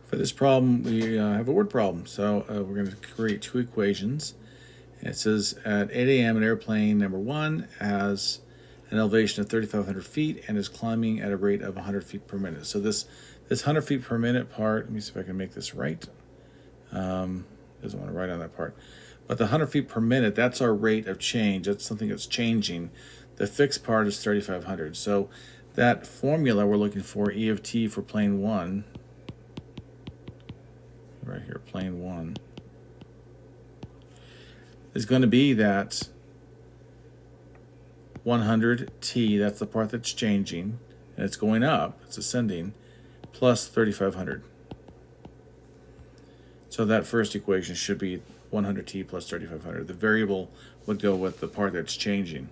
For this problem, we have a word problem. So we're going to create two equations. It says at 8 a.m. an airplane number 1 has an elevation of 3,500 feet and is climbing at a rate of 100 feet per minute. So this 100 feet per minute part, let me see if I can make this right. Doesn't want to write on that part. But the 100 feet per minute, that's our rate of change. That's something that's changing. The fixed part is 3,500. So that formula we're looking for, E of t for plane 1, right here, plane 1, is going to be that 100t, that's the part that's changing, and it's going up, it's ascending, plus 3,500. So that first equation should be 100t plus 3,500. The variable would go with the part that's changing.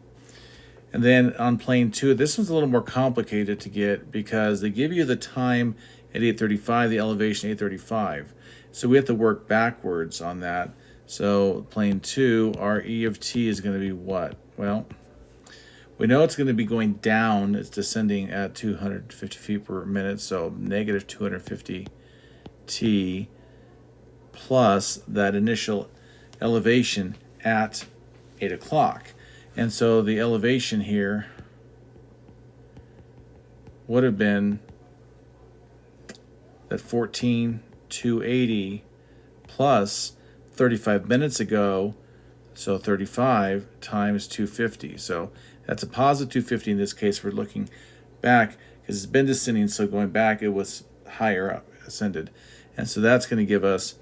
And then on plane 2, this one's a little more complicated to get because they give you the time at 8:35, the elevation 8:35. So we have to work backwards on that. So plane 2, our E of t is going to be what? Well, we know it's going to be going down. It's descending at 250 feet per minute, so negative 250 t plus that initial elevation at 8 o'clock. And so the elevation here would have been that 14,280 plus 35 minutes ago, so 35 times 250. So that's a positive 250 in this case. We're looking back because it's been descending, so going back it was higher up, ascended. And so that's going to give us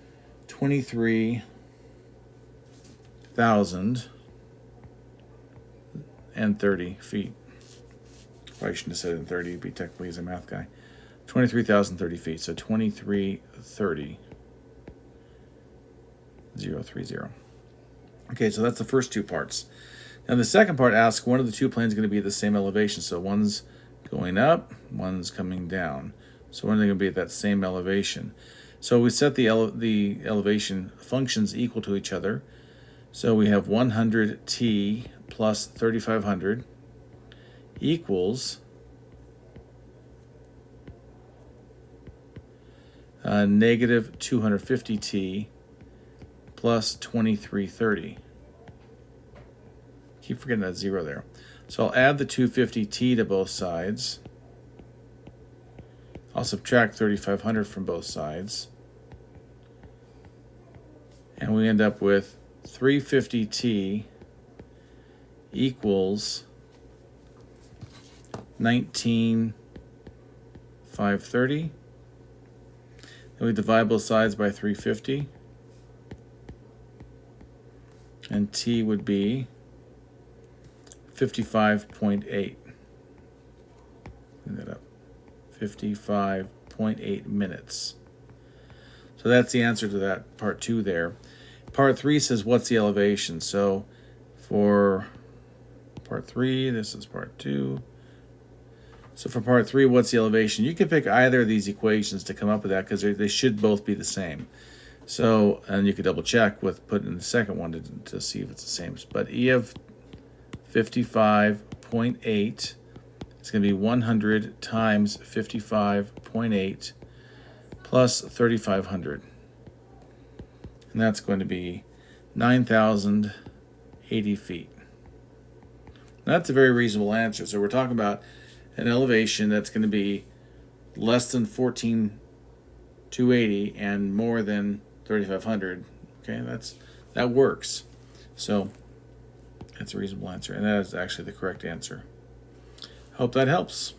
23,030 feet. Probably shouldn't have said it in 30, be technically as a math guy. 23,030 feet, so 2330. 030. Okay, so that's the first two parts. Now the second part asks one of the two planes going to be at the same elevation. So one's going up, one's coming down. So when are they going to be at that same elevation? So we set the elevation functions equal to each other. So we have 100t plus 3,500 equals negative 250t plus 2330. Keep forgetting that zero there. So I'll add the 250t to both sides. I'll subtract 3,500 from both sides. And we end up with 350t equals 19,530. And we divide both sides by 350. And t would be 55.8. Clean that up. 55.8 minutes. So that's the answer to that part 2 there. Part 3 says what's the elevation. So for part 3, this is part 2. So for part 3, what's the elevation? You can pick either of these equations to come up with that because they should both be the same. So, and you could double check with putting in the second one to see if it's the same. But E of 55.8 is going to be 100 times 55.8 plus 3,500. And that's going to be 9,080 feet. Now, that's a very reasonable answer. So we're talking about an elevation that's going to be less than 14,280 and more than 3,500. Okay, that works. So that's a reasonable answer, and that is actually the correct answer. Hope that helps.